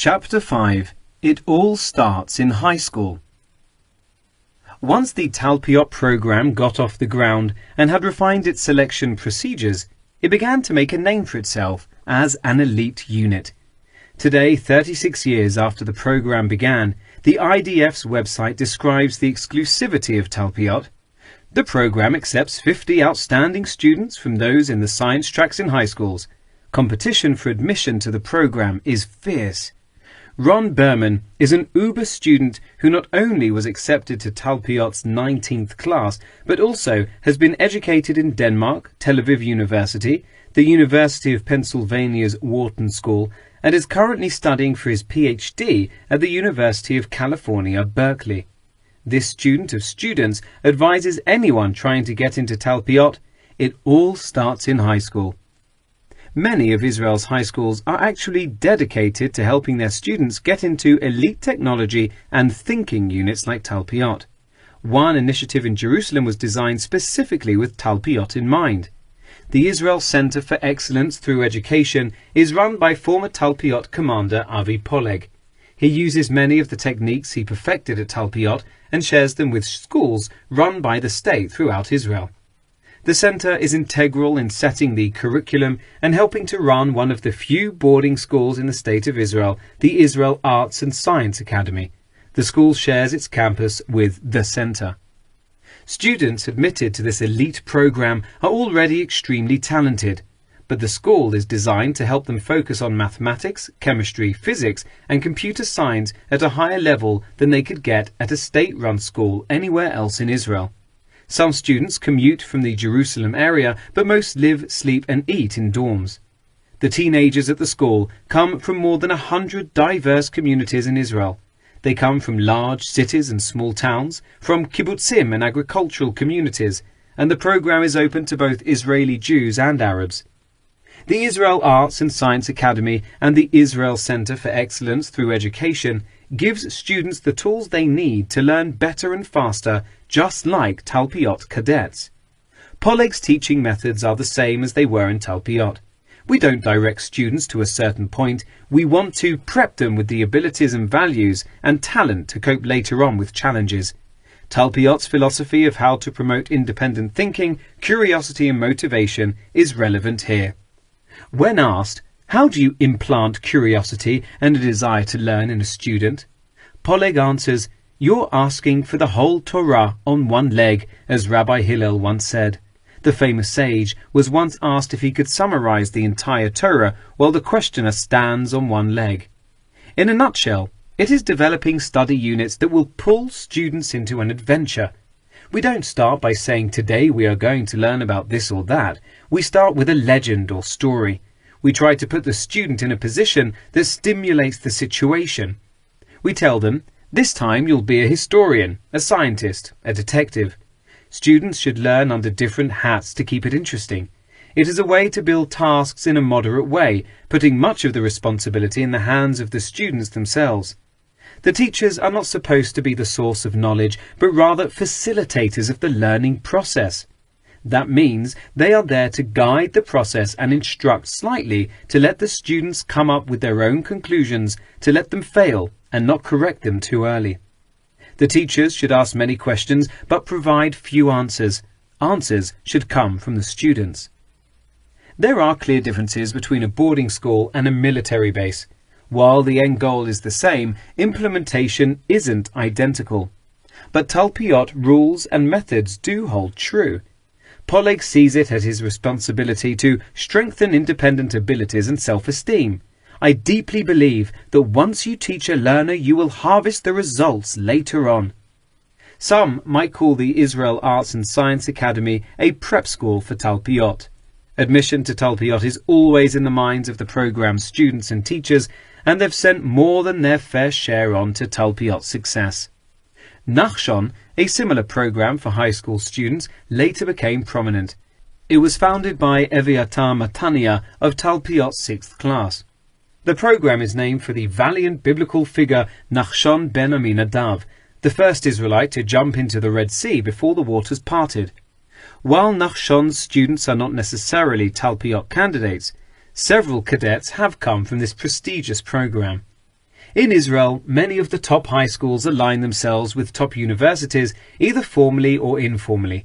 Chapter 5. It all starts in high school. Once the Talpiot program got off the ground and had refined its selection procedures, it began to make a name for itself as an elite unit. Today, 36 years after the program began, the IDFs website describes the exclusivity of Talpiot. The program accepts 50 outstanding students from those in the science tracks in high schools. Competition for admission to the program is fierce. Ron Berman is an Uber student who not only was accepted to Talpiot's 19th class, but also has been educated in Denmark, Tel Aviv University, the University of Pennsylvania's Wharton School, and is currently studying for his PhD at the University of California, Berkeley. This student of students advises anyone trying to get into Talpiot, it all starts in high school. Many of Israel's high schools are actually dedicated to helping their students get into elite technology and thinking units like Talpiot. One initiative in Jerusalem was designed specifically with Talpiot in mind. The Israel Center for Excellence Through Education is run by former Talpiot commander Avi Poleg. He uses many of the techniques he perfected at Talpiot and shares them with schools run by the state throughout Israel. The center is integral in setting the curriculum and helping to run one of the few boarding schools in the state of Israel, the Israel Arts and Science Academy. The school shares its campus with the center. Students admitted to this elite program are already extremely talented, but the school is designed to help them focus on mathematics, chemistry, physics, and computer science at a higher level than they could get at a state-run school anywhere else in Israel. Some students commute from the Jerusalem area, but most live, sleep and eat in dorms. The teenagers at the school come from more than 100 diverse communities in Israel. They come from large cities and small towns, from kibbutzim and agricultural communities, and the program is open to both Israeli Jews and Arabs. The Israel Arts and Science Academy and the Israel Center for Excellence Through Education gives students the tools they need to learn better and faster, just like Talpiot cadets. Poleg's teaching methods are the same as they were in Talpiot. We don't direct students to a certain point. We want to prep them with the abilities and values and talent to cope later on with challenges. Talpiot's philosophy of how to promote independent thinking, curiosity and motivation is relevant here. When asked, how do you implant curiosity and a desire to learn in a student? Poleg answers, you're asking for the whole Torah on one leg, as Rabbi Hillel once said. The famous sage was once asked if he could summarize the entire Torah while the questioner stands on one leg. In a nutshell, it is developing study units that will pull students into an adventure. We don't start by saying today we are going to learn about this or that. We start with a legend or story. We try to put the student in a position that stimulates the situation. We tell them, this time you'll be a historian, a scientist, a detective. Students should learn under different hats to keep it interesting. It is a way to build tasks in a moderate way, putting much of the responsibility in the hands of the students themselves. The teachers are not supposed to be the source of knowledge, but rather facilitators of the learning process. That means they are there to guide the process and instruct slightly, to let the students come up with their own conclusions, to let them fail and not correct them too early. The teachers should ask many questions but provide few answers. Answers should come from the students. There are clear differences between a boarding school and a military base. While the end goal is the same, implementation isn't identical. But Talpiot rules and methods do hold true. Poleg sees it as his responsibility to strengthen independent abilities and self-esteem. I deeply believe that once you teach a learner, you will harvest the results later on. Some might call the Israel Arts and Science Academy a prep school for Talpiot. Admission to Talpiot is always in the minds of the program's students and teachers, and they've sent more than their fair share on to Talpiot's success. Nachshon, a similar program for high school students, later became prominent. It was founded by Eviatar Matania of Talpiot's 6th class. The program is named for the valiant biblical figure Nachshon ben Aminadav, the first Israelite to jump into the Red Sea before the waters parted. While Nachshon's students are not necessarily Talpiot candidates, several cadets have come from this prestigious program. In Israel, many of the top high schools align themselves with top universities, either formally or informally.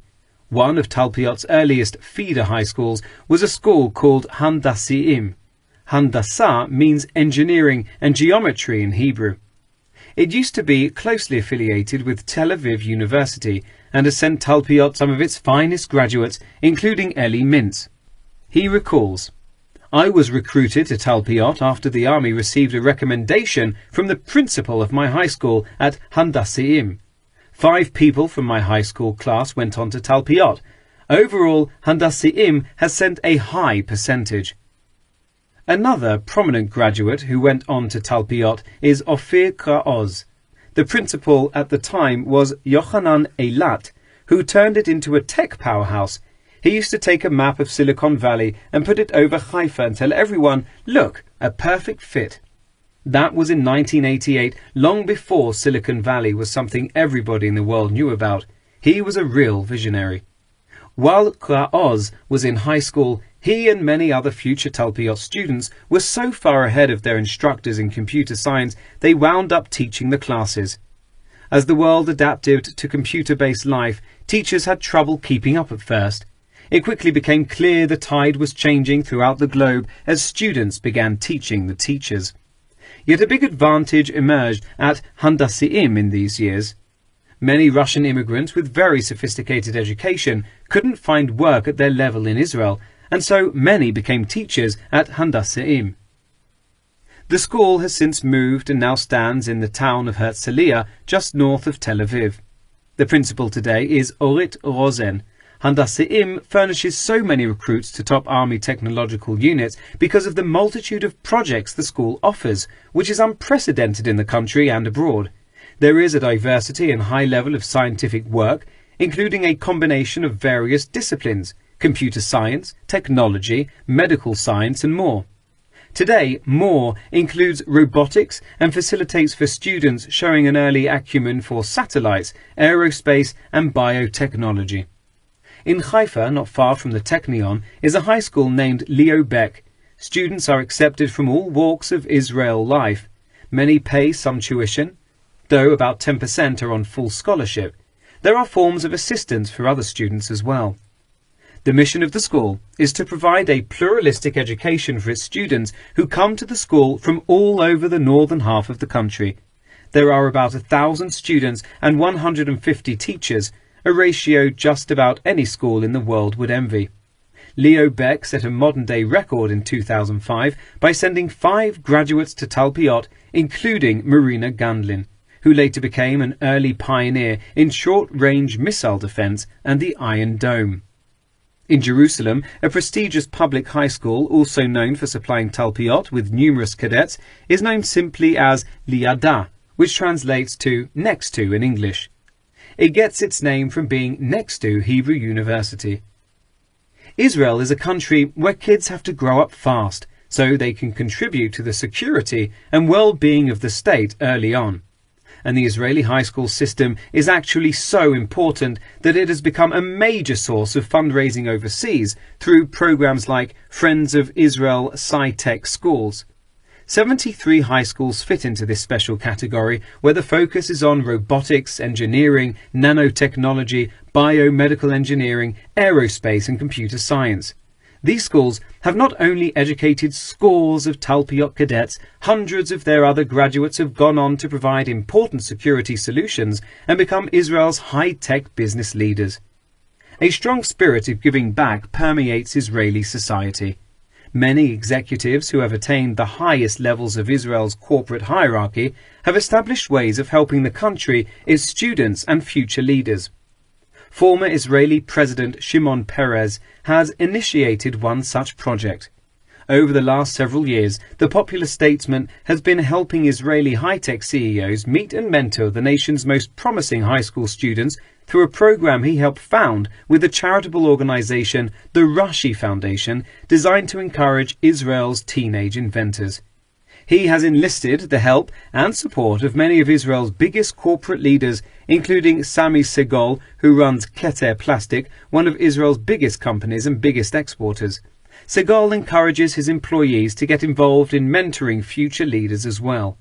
One of Talpiot's earliest feeder high schools was a school called Handasiim. Handasa means engineering and geometry in Hebrew. It used to be closely affiliated with Tel Aviv University and has sent Talpiot some of its finest graduates, including Eli Mintz. He recalls, "I was recruited to Talpiot after the army received a recommendation from the principal of my high school at Handasiim. 5 people from my high school class went on to Talpiot. Overall, Handasiim has sent a high percentage." Another prominent graduate who went on to Talpiot is Ophir Kraoz. The principal at the time was Yochanan Eilat, who turned it into a tech powerhouse. He used to take a map of Silicon Valley and put it over Haifa and tell everyone, "Look, a perfect fit." That was in 1988, long before Silicon Valley was something everybody in the world knew about. He was a real visionary. While Kraoz was in high school, he and many other future Talpiot students were so far ahead of their instructors in computer science, they wound up teaching the classes. As the world adapted to computer-based life, teachers had trouble keeping up at first. It quickly became clear the tide was changing throughout the globe as students began teaching the teachers. Yet a big advantage emerged at Handasiim in these years. Many Russian immigrants with very sophisticated education couldn't find work at their level in Israel, and so many became teachers at Handasiim. The school has since moved and now stands in the town of Herzliya, just north of Tel Aviv. The principal today is Orit Rosen. Handasiim furnishes so many recruits to top army technological units because of the multitude of projects the school offers, which is unprecedented in the country and abroad. There is a diversity and high level of scientific work, including a combination of various disciplines: computer science, technology, medical science and more. Today, more includes robotics and facilitates for students showing an early acumen for satellites, aerospace and biotechnology. In Haifa, not far from the Technion, is a high school named Leo Beck. Students are accepted from all walks of Israel life. Many pay some tuition, though about 10% are on full scholarship. There are forms of assistance for other students as well. The mission of the school is to provide a pluralistic education for its students who come to the school from all over the northern half of the country. There are about 1,000 students and 150 teachers, a ratio just about any school in the world would envy. Leo Beck set a modern-day record in 2005 by sending 5 graduates to Talpiot, including Marina Gandlin, who later became an early pioneer in short-range missile defense and the Iron Dome. In Jerusalem, a prestigious public high school, also known for supplying Talpiot with numerous cadets, is known simply as Liada, which translates to next to in English. It gets its name from being next to Hebrew University. Israel is a country where kids have to grow up fast so they can contribute to the security and well-being of the state early on. And the Israeli high school system is actually so important that it has become a major source of fundraising overseas through programs like Friends of Israel Sci-Tech Schools. 73 high schools fit into this special category, where the focus is on robotics, engineering, nanotechnology, biomedical engineering, aerospace and computer science. These schools have not only educated scores of Talpiot cadets, hundreds of their other graduates have gone on to provide important security solutions and become Israel's high-tech business leaders. A strong spirit of giving back permeates Israeli society. Many executives who have attained the highest levels of Israel's corporate hierarchy have established ways of helping the country, its students and future leaders. Former Israeli President Shimon Peres has initiated one such project. Over the last several years, the popular statesman has been helping Israeli high-tech CEOs meet and mentor the nation's most promising high school students through a program he helped found with the charitable organization the Rashi Foundation, designed to encourage Israel's teenage inventors. He has enlisted the help and support of many of Israel's biggest corporate leaders, including Sami Segal, who runs Keter Plastic, one of Israel's biggest companies and biggest exporters. Segal encourages his employees to get involved in mentoring future leaders as well.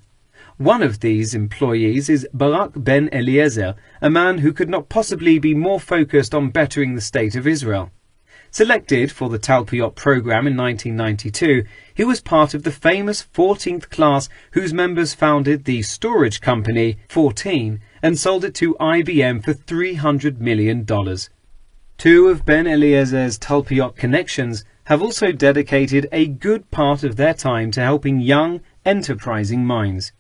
One of these employees is Barak ben Eliezer, a man who could not possibly be more focused on bettering the state of Israel. Selected for the Talpiot program in 1992, he was part of the famous 14th class whose members founded the storage company 14 and sold it to IBM for $300 million. Two of Ben Eliezer's Talpiot connections have also dedicated a good part of their time to helping young, enterprising minds.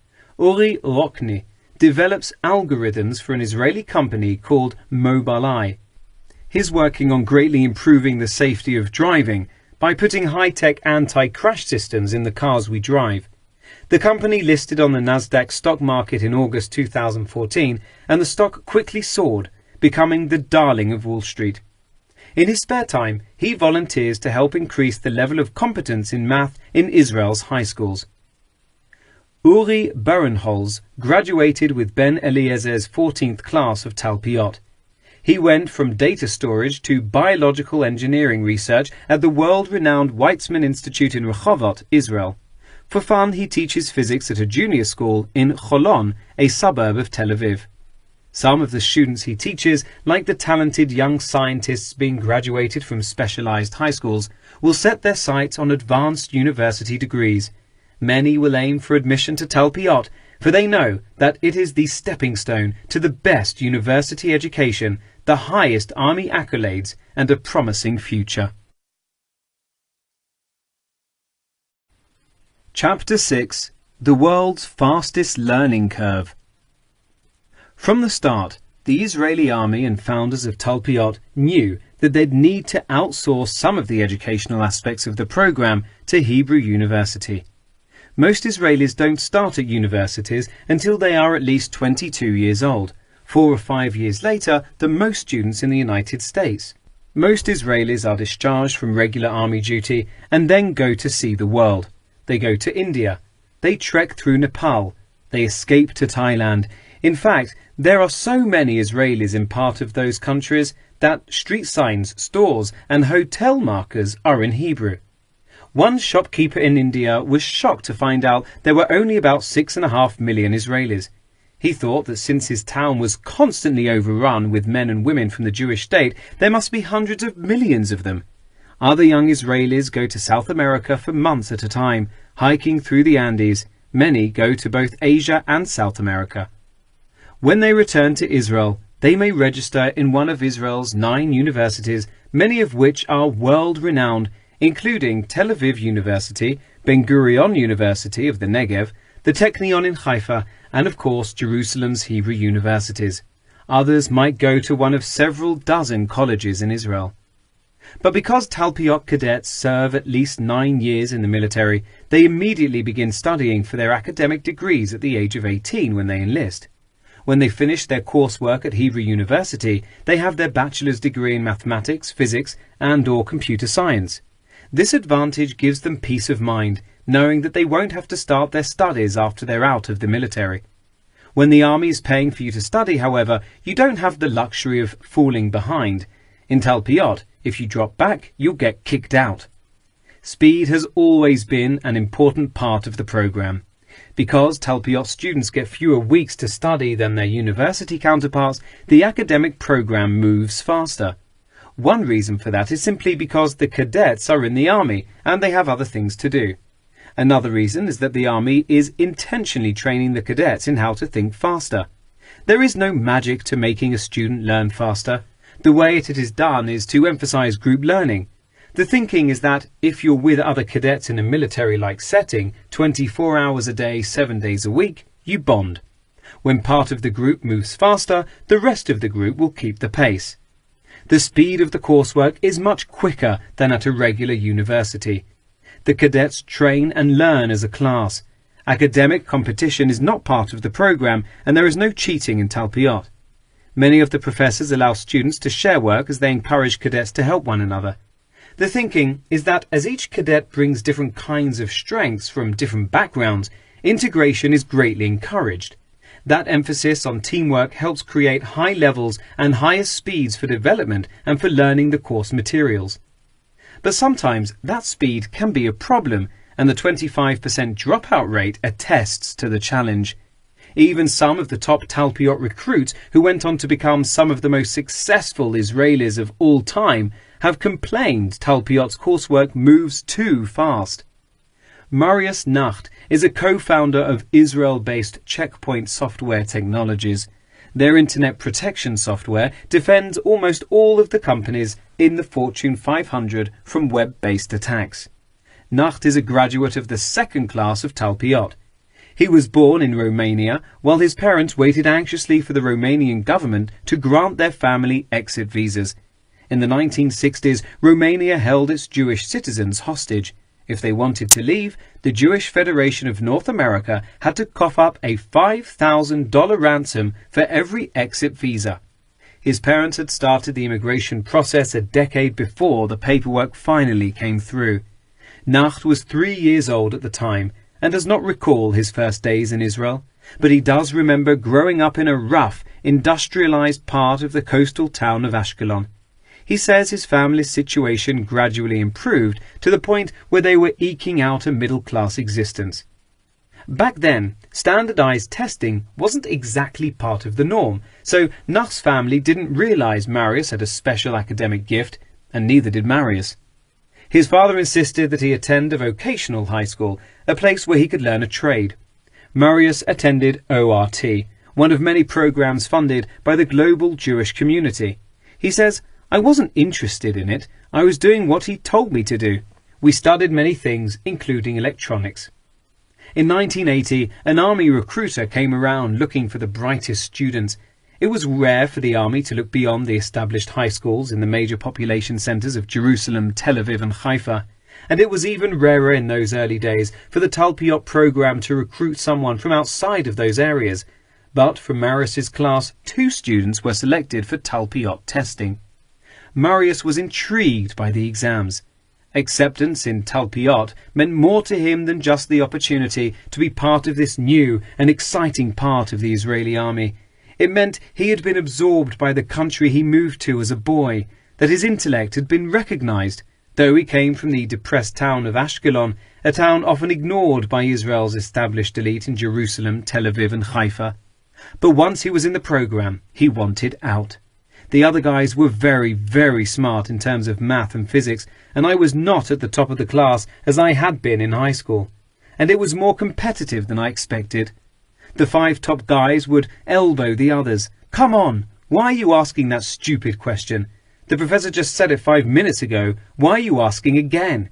Uri Rokni develops algorithms for an Israeli company called Mobileye. He's working on greatly improving the safety of driving by putting high-tech anti-crash systems in the cars we drive. The company listed on the Nasdaq stock market in August 2014, and the stock quickly soared, becoming the darling of Wall Street. In his spare time, he volunteers to help increase the level of competence in math in Israel's high schools. Uri Barenholz graduated with Ben Eliezer's 14th class of Talpiot. He went from data storage to biological engineering research at the world-renowned Weizmann Institute in Rehovot, Israel. For fun, he teaches physics at a junior school in Holon, a suburb of Tel Aviv. Some of the students he teaches, like the talented young scientists being graduated from specialized high schools, will set their sights on advanced university degrees. Many will aim for admission to Talpiot, for they know that it is the stepping stone to the best university education, the highest army accolades, and a promising future. Chapter 6: The World's Fastest Learning Curve. From the start, the Israeli army and founders of Talpiot knew that they'd need to outsource some of the educational aspects of the program to Hebrew University. Most Israelis don't start at universities until they are at least 22 years old, 4 or 5 years later than most students in the United States. Most Israelis are discharged from regular army duty and then go to see the world. They go to India. They trek through Nepal. They escape to Thailand. In fact, there are so many Israelis in part of those countries that street signs, stores and hotel markers are in Hebrew. One shopkeeper in India was shocked to find out there were only about 6.5 million Israelis. He thought that since his town was constantly overrun with men and women from the Jewish state, there must be hundreds of millions of them. Other young Israelis go to South America for months at a time, hiking through the Andes. Many go to both Asia and South America. When they return to Israel, they may register in one of Israel's 9 universities, many of which are world-renowned, including Tel Aviv University, Ben Gurion University of the Negev, the Technion in Haifa, and of course Jerusalem's Hebrew universities. Others might go to one of several dozen colleges in Israel. But because Talpiot cadets serve at least 9 years in the military, they immediately begin studying for their academic degrees at the age of 18 when they enlist. When they finish their coursework at Hebrew University, they have their bachelor's degree in mathematics, physics, and/or computer science. This advantage gives them peace of mind, knowing that they won't have to start their studies after they're out of the military. When the army is paying for you to study, however, you don't have the luxury of falling behind. In Talpiot, if you drop back, you'll get kicked out. Speed has always been an important part of the program. Because Talpiot students get fewer weeks to study than their university counterparts, the academic program moves faster. One reason for that is simply because the cadets are in the army and they have other things to do. Another reason is that the army is intentionally training the cadets in how to think faster. There is no magic to making a student learn faster. The way it is done is to emphasize group learning. The thinking is that if you're with other cadets in a military-like setting, 24 hours a day, 7 days a week, you bond. When part of the group moves faster, the rest of the group will keep the pace. The speed of the coursework is much quicker than at a regular university. The cadets train and learn as a class. Academic competition is not part of the program, and there is no cheating in Talpiot. Many of the professors allow students to share work as they encourage cadets to help one another. The thinking is that as each cadet brings different kinds of strengths from different backgrounds, integration is greatly encouraged. That emphasis on teamwork helps create high levels and higher speeds for development and for learning the course materials. But sometimes that speed can be a problem, and the 25% dropout rate attests to the challenge. Even some of the top Talpiot recruits who went on to become some of the most successful Israelis of all time have complained Talpiot's coursework moves too fast. Marius Nacht is a co-founder of Israel-based Checkpoint Software Technologies. Their internet protection software defends almost all of the companies in the Fortune 500 from web-based attacks. Nacht is a graduate of the second class of Talpiot. He was born in Romania while his parents waited anxiously for the Romanian government to grant their family exit visas. In the 1960s, Romania held its Jewish citizens hostage. If they wanted to leave, the Jewish Federation of North America had to cough up a $5,000 ransom for every exit visa. His parents had started the immigration process a decade before the paperwork finally came through. Nacht was 3 years old at the time and does not recall his first days in Israel, but he does remember growing up in a rough, industrialized part of the coastal town of Ashkelon. He says his family's situation gradually improved to the point where they were eking out a middle-class existence. Back then, standardized testing wasn't exactly part of the norm, so Nacht's family didn't realize Marius had a special academic gift, and neither did Marius. His father insisted that he attend a vocational high school, a place where he could learn a trade. Marius attended ORT, one of many programs funded by the global Jewish community. He says, "I wasn't interested in it. I was doing what he told me to do. We studied many things, including electronics." In 1980, an army recruiter came around looking for the brightest students. It was rare for the army to look beyond the established high schools in the major population centers of Jerusalem, Tel Aviv and Haifa. And it was even rarer in those early days for the Talpiot program to recruit someone from outside of those areas. But from Marius's class, 2 students were selected for Talpiot testing. Marius was intrigued by the exams. Acceptance in Talpiot meant more to him than just the opportunity to be part of this new and exciting part of the Israeli army. It meant he had been absorbed by the country he moved to as a boy, that his intellect had been recognized, though he came from the depressed town of Ashkelon, a town often ignored by Israel's established elite in Jerusalem, Tel Aviv and Haifa. But once he was in the program, he wanted out. The other guys were very, very smart in terms of math and physics, and I was not at the top of the class as I had been in high school. And it was more competitive than I expected. The 5 top guys would elbow the others. "Come on, why are you asking that stupid question? The professor just said it 5 minutes ago. Why are you asking again?"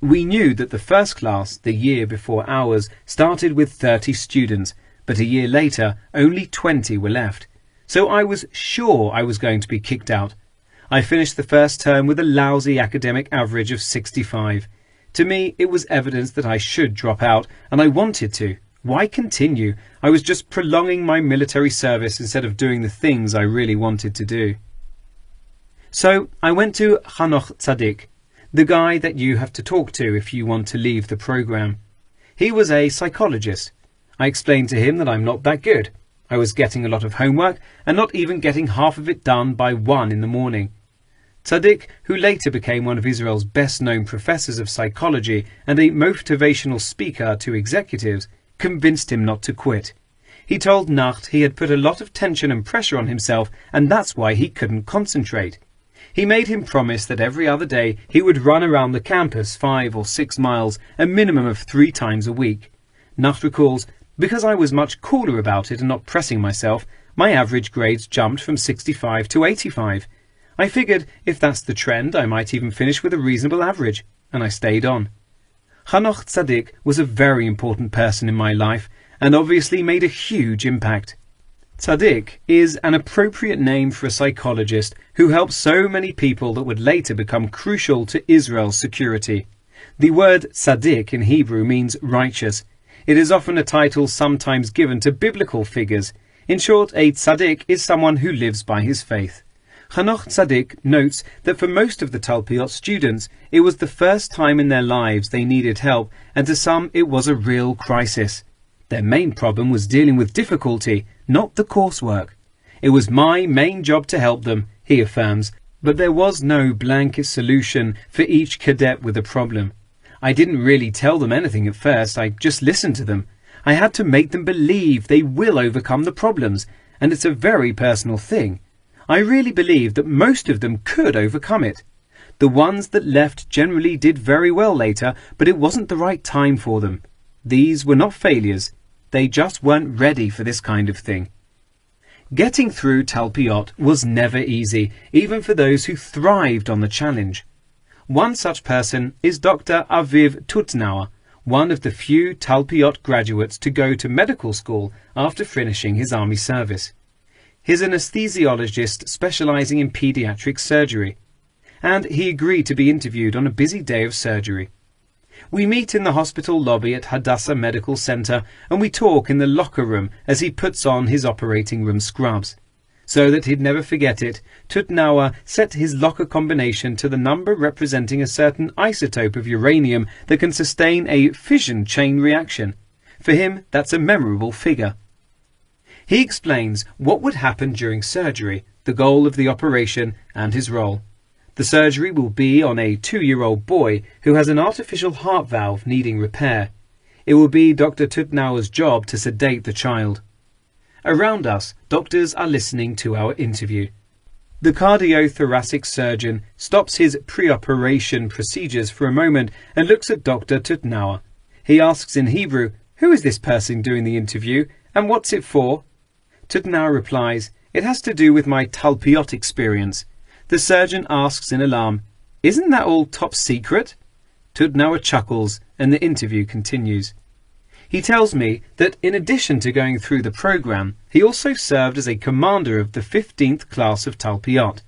We knew that the first class, the year before ours, started with 30 students, but a year later only 20 were left. So I was sure I was going to be kicked out. I finished the first term with a lousy academic average of 65. To me, it was evidence that I should drop out, and I wanted to. Why continue? I was just prolonging my military service instead of doing the things I really wanted to do. So I went to Hanoch Tzadik, the guy that you have to talk to if you want to leave the program. He was a psychologist. I explained to him that I'm not that good. I was getting a lot of homework and not even getting half of it done by 1 in the morning. Tzadik, who later became one of Israel's best-known professors of psychology and a motivational speaker to executives, convinced him not to quit. He told Nacht he had put a lot of tension and pressure on himself, and that's why he couldn't concentrate. He made him promise that every other day he would run around the campus 5 or 6 miles, a minimum of 3 times a week. Nacht recalls, "Because I was much cooler about it and not pressing myself, my average grades jumped from 65 to 85. I figured if that's the trend, I might even finish with a reasonable average, and I stayed on." Hanoch Tzadik was a very important person in my life and obviously made a huge impact. Tzadik is an appropriate name for a psychologist who helped so many people that would later become crucial to Israel's security. The word tzaddik in Hebrew means righteous. It is often a title sometimes given to biblical figures. In short, a tzaddik is someone who lives by his faith. Hanoch Tzadik notes that for most of the Talpiot students, it was the first time in their lives they needed help, and to some it was a real crisis. Their main problem was dealing with difficulty, not the coursework. "It was my main job to help them," he affirms, but there was no blanket solution for each cadet with a problem. "I didn't really tell them anything at first, I just listened to them. I had to make them believe they will overcome the problems, and it's a very personal thing. I really believe that most of them could overcome it. The ones that left generally did very well later, but it wasn't the right time for them. These were not failures. They just weren't ready for this kind of thing. Getting through Talpiot was never easy, even for those who thrived on the challenge. One such person is Dr. Aviv Tutnauer, one of the few Talpiot graduates to go to medical school after finishing his army service. He's an anesthesiologist specializing in pediatric surgery, and he agreed to be interviewed on a busy day of surgery. We meet in the hospital lobby at Hadassah Medical Center, and we talk in the locker room as he puts on his operating room scrubs. So that he'd never forget it, Tutnauer set his locker combination to the number representing a certain isotope of uranium that can sustain a fission chain reaction. For him, that's a memorable figure. He explains what would happen during surgery, the goal of the operation, and his role. The surgery will be on a 2-year-old boy who has an artificial heart valve needing repair. It will be Dr. Tutnauer's job to sedate the child. Around us, doctors are listening to our interview. The cardiothoracic surgeon stops his pre-operation procedures for a moment and looks at Dr. Tutnauer. He asks in Hebrew, "Who is this person doing the interview, and what's it for?" Tutnauer replies, "It has to do with my Talpiot experience." The surgeon asks in alarm, "Isn't that all top secret?" Tutnauer chuckles, and the interview continues. He tells me that in addition to going through the program, he also served as a commander of the 15th class of Talpiot.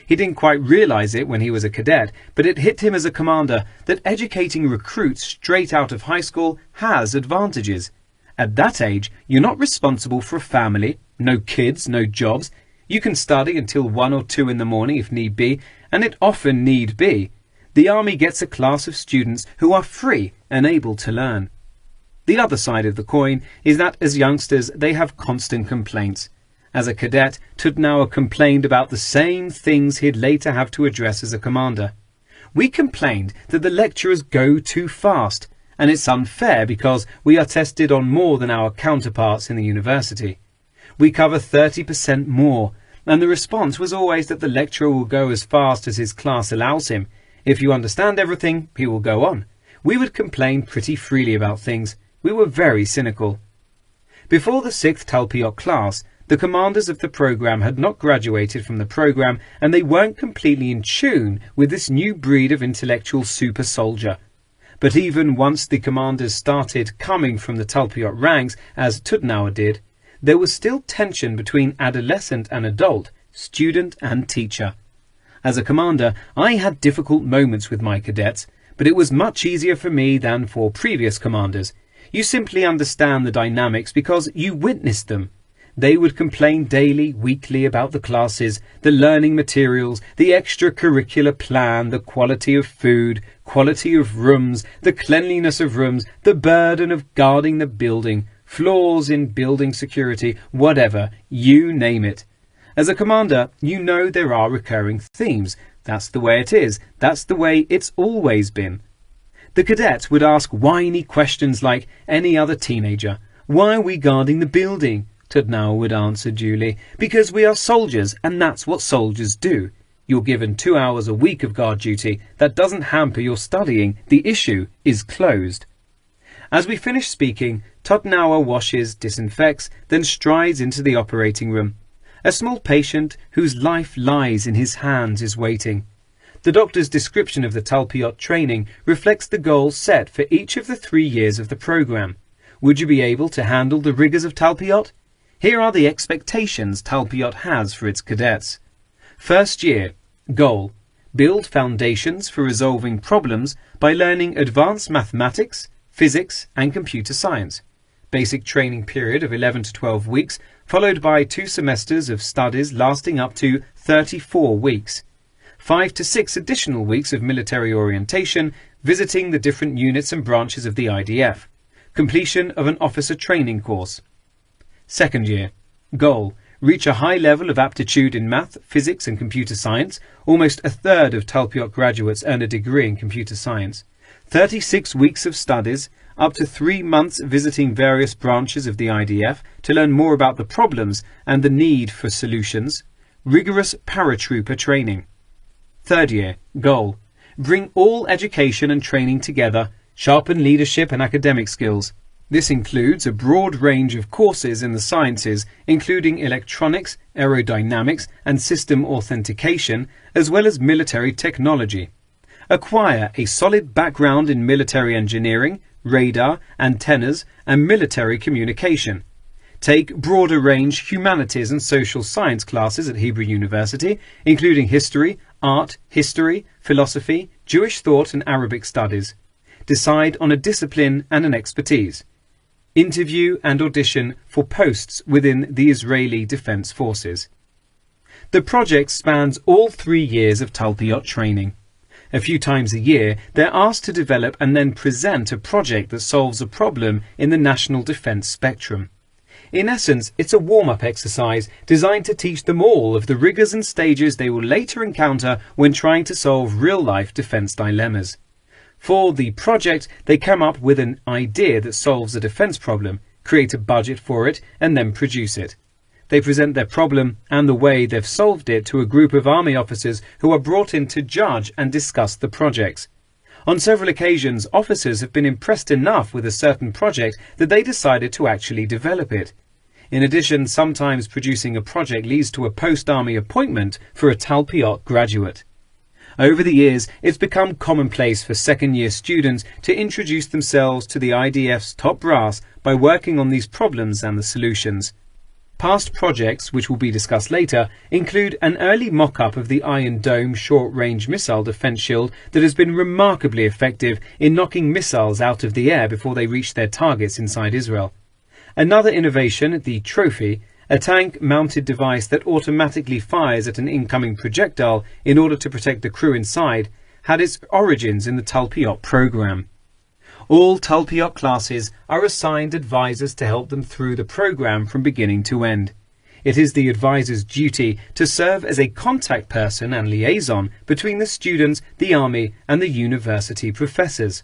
He didn't quite realize it when he was a cadet, but it hit him as a commander that educating recruits straight out of high school has advantages. At that age, you're not responsible for a family, no kids, no jobs. You can study until 1 or 2 in the morning if need be, and it often need be. The army gets a class of students who are free and able to learn. The other side of the coin is that as youngsters they have constant complaints. As a cadet, Tutnauer complained about the same things he'd later have to address as a commander. We complained that the lecturers go too fast, and it's unfair because we are tested on more than our counterparts in the university. We cover 30% more, and the response was always that the lecturer will go as fast as his class allows him. If you understand everything, he will go on. We would complain pretty freely about things. We were very cynical. Before the 6th Talpiot class, the commanders of the program had not graduated from the program, and they weren't completely in tune with this new breed of intellectual super soldier. But even once the commanders started coming from the Talpiot ranks, as Tutnauer did, there was still tension between adolescent and adult, student and teacher. As a commander, I had difficult moments with my cadets, but it was much easier for me than for previous commanders. You simply understand the dynamics because you witnessed them. They would complain daily, weekly about the classes, the learning materials, the extracurricular plan, the quality of food, quality of rooms, the cleanliness of rooms, the burden of guarding the building, flaws in building security, whatever, you name it. As a commander, you know there are recurring themes. That's the way it is. That's the way it's always been. The cadets would ask whiny questions like any other teenager. Why are we guarding the building? Tutnauer would answer duly, because we are soldiers and that's what soldiers do. You're given 2 hours a week of guard duty. That doesn't hamper your studying. The issue is closed. As we finish speaking, Tutnauer washes, disinfects, then strides into the operating room. A small patient whose life lies in his hands is waiting. The doctor's description of the Talpiot training reflects the goals set for each of the 3 years of the program. Would you be able to handle the rigors of Talpiot? Here are the expectations Talpiot has for its cadets. First year, goal: build foundations for resolving problems by learning advanced mathematics, physics and computer science. Basic training period of 11 to 12 weeks, followed by 2 semesters of studies lasting up to 34 weeks. 5 to 6 additional weeks of military orientation, visiting the different units and branches of the IDF. Completion of an officer training course. Second year, goal: reach a high level of aptitude in math, physics and computer science. Almost a third of Talpiot graduates earn a degree in computer science. 36 weeks of studies, up to 3 months visiting various branches of the IDF to learn more about the problems and the need for solutions. Rigorous paratrooper training. Third year, goal. Bring all education and training together, sharpen leadership and academic skills. This includes a broad range of courses in the sciences, including electronics, aerodynamics, and system authentication, as well as military technology. Acquire a solid background in military engineering, radar, antennas, and military communication. Take broader range humanities and social science classes at Hebrew University, including history, art, history, philosophy, Jewish thought, and Arabic studies. Decide on a discipline and an expertise. Interview and audition for posts within the Israeli Defense Forces. The project spans all 3 years of Talpiot training. A few times a year, they're asked to develop and then present a project that solves a problem in the national defense spectrum. In essence, it's a warm-up exercise designed to teach them all of the rigors and stages they will later encounter when trying to solve real-life defense dilemmas. For the project, they come up with an idea that solves a defense problem, create a budget for it, and then produce it. They present their problem and the way they've solved it to a group of army officers who are brought in to judge and discuss the projects. On several occasions, officers have been impressed enough with a certain project that they decided to actually develop it. In addition, sometimes producing a project leads to a post-army appointment for a Talpiot graduate. Over the years, it's become commonplace for second-year students to introduce themselves to the IDF's top brass by working on these problems and the solutions. Past projects, which will be discussed later, include an early mock-up of the Iron Dome short-range missile defense shield that has been remarkably effective in knocking missiles out of the air before they reach their targets inside Israel. Another innovation, the Trophy, a tank-mounted device that automatically fires at an incoming projectile in order to protect the crew inside, had its origins in the Talpiot program. All Talpiot classes are assigned advisors to help them through the program from beginning to end. It is the advisor's duty to serve as a contact person and liaison between the students, the army, and the university professors.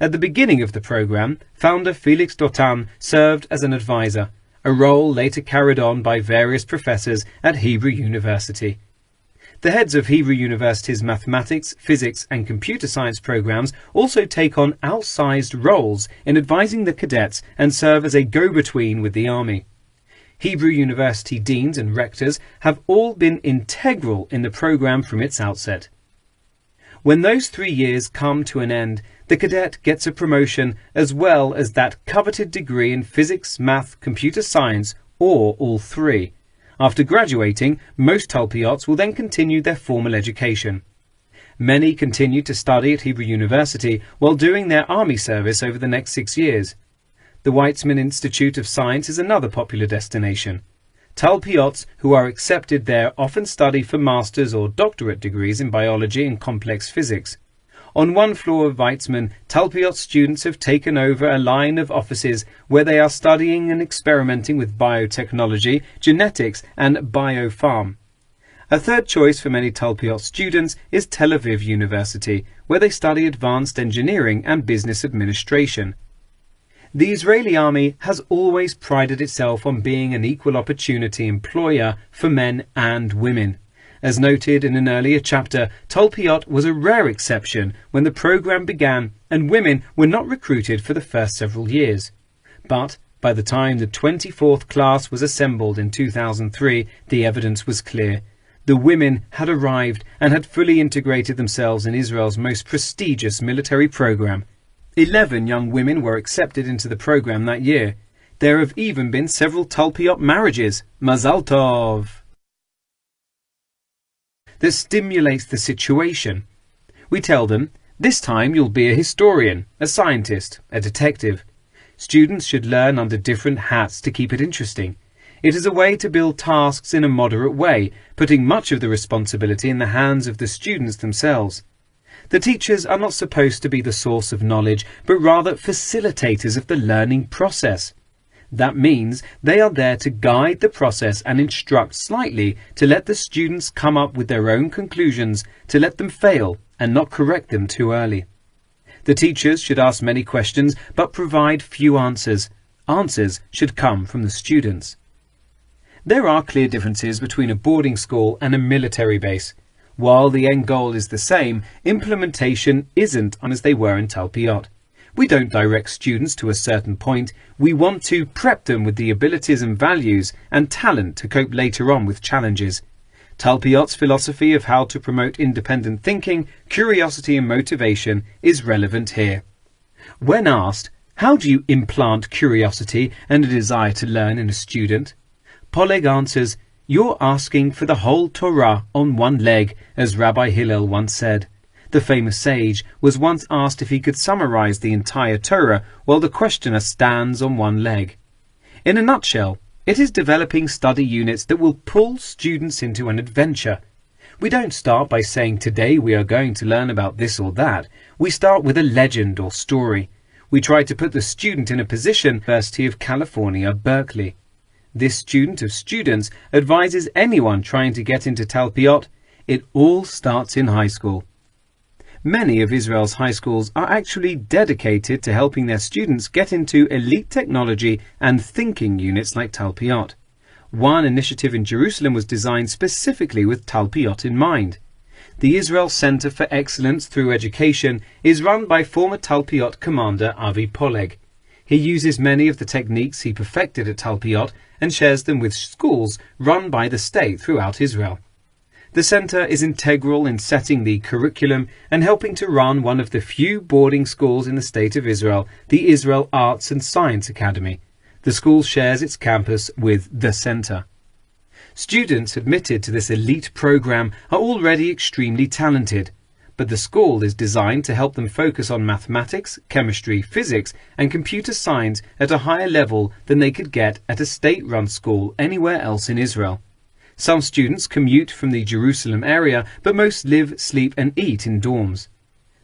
At the beginning of the program, founder Felix Dotan served as an advisor, a role later carried on by various professors at Hebrew University. The heads of Hebrew University's mathematics, physics and computer science programs also take on outsized roles in advising the cadets and serve as a go-between with the army. Hebrew University deans and rectors have all been integral in the program from its outset. When those 3 years come to an end, the cadet gets a promotion as well as that coveted degree in physics, math, computer science, or all three. After graduating, most Talpiots will then continue their formal education. Many continue to study at Hebrew University while doing their army service over the next 6 years. The Weizmann Institute of Science is another popular destination. Talpiots who are accepted there often study for master's or doctorate degrees in biology and complex physics. On one floor of Weizmann, Talpiot students have taken over a line of offices where they are studying and experimenting with biotechnology, genetics and biopharm. A third choice for many Talpiot students is Tel Aviv University, where they study advanced engineering and business administration. The Israeli army has always prided itself on being an equal opportunity employer for men and women. As noted in an earlier chapter, Talpiot was a rare exception when the program began and women were not recruited for the first several years. But by the time the 24th class was assembled in 2003, the evidence was clear. The women had arrived and had fully integrated themselves in Israel's most prestigious military program. 11 young women were accepted into the program that year. There have even been several Talpiot marriages. Mazal Tov! That stimulates the situation. We tell them, this time you'll be a historian, a scientist, a detective. Students should learn under different hats to keep it interesting. It is a way to build tasks in a moderate way, putting much of the responsibility in the hands of the students themselves. The teachers are not supposed to be the source of knowledge, but rather facilitators of the learning process. That means they are there to guide the process and instruct slightly, to let the students come up with their own conclusions, to let them fail and not correct them too early. The teachers should ask many questions but provide few answers. Answers should come from the students. There are clear differences between a boarding school and a military base. While the end goal is the same, implementation isn't as they were in Talpiot. We don't direct students to a certain point. We want to prep them with the abilities and values and talent to cope later on with challenges. Talpiot's philosophy of how to promote independent thinking, curiosity and motivation is relevant here. When asked, how do you implant curiosity and a desire to learn in a student? Poleg answers, you're asking for the whole Torah on one leg, as Rabbi Hillel once said. The famous sage was once asked if he could summarize the entire Torah while the questioner stands on one leg. In a nutshell, it is developing study units that will pull students into an adventure. We don't start by saying today we are going to learn about this or that. We start with a legend or story. We try to put the student in a position. University of California, Berkeley. This student of students advises anyone trying to get into Talpiot, it all starts in high school. Many of Israel's high schools are actually dedicated to helping their students get into elite technology and thinking units like Talpiot. One initiative in Jerusalem was designed specifically with Talpiot in mind. The Israel Center for Excellence Through Education is run by former Talpiot commander Avi Poleg. He uses many of the techniques he perfected at Talpiot and shares them with schools run by the state throughout Israel. The center is integral in setting the curriculum and helping to run one of the few boarding schools in the state of Israel, the Israel Arts and Science Academy. The school shares its campus with the center. Students admitted to this elite program are already extremely talented, but the school is designed to help them focus on mathematics, chemistry, physics, and computer science at a higher level than they could get at a state-run school anywhere else in Israel. Some students commute from the Jerusalem area, but most live, sleep and eat in dorms.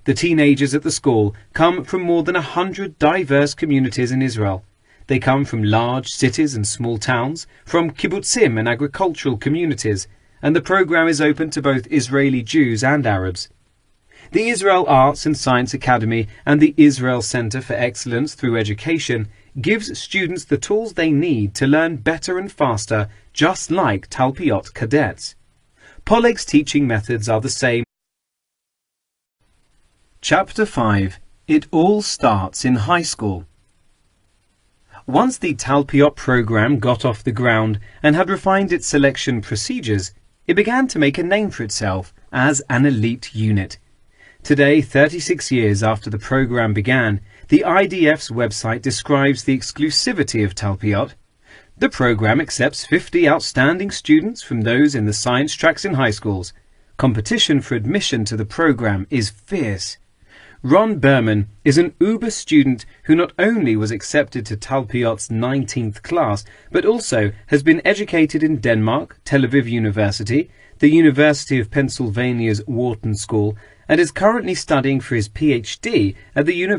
The teenagers at the school come from more than 100 diverse communities in Israel. They come from large cities and small towns, from kibbutzim and agricultural communities, and the program is open to both Israeli Jews and Arabs. The Israel Arts and Science Academy and the Israel Center for Excellence Through Education gives students the tools they need to learn better and faster, just like Talpiot cadets. Poleg's teaching methods are the same. Chapter 5. It all starts in high school. Once the Talpiot program got off the ground and had refined its selection procedures, it began to make a name for itself as an elite unit. Today, 36 years after the program began, the IDFs website describes the exclusivity of Talpiot. The program accepts 50 outstanding students from those in the science tracks in high schools. Competition for admission to the program is fierce. Ron Berman is an Uber student who not only was accepted to Talpiot's 19th class, but also has been educated in Denmark, Tel Aviv University, the University of Pennsylvania's Wharton School, and is currently studying for his PhD at the University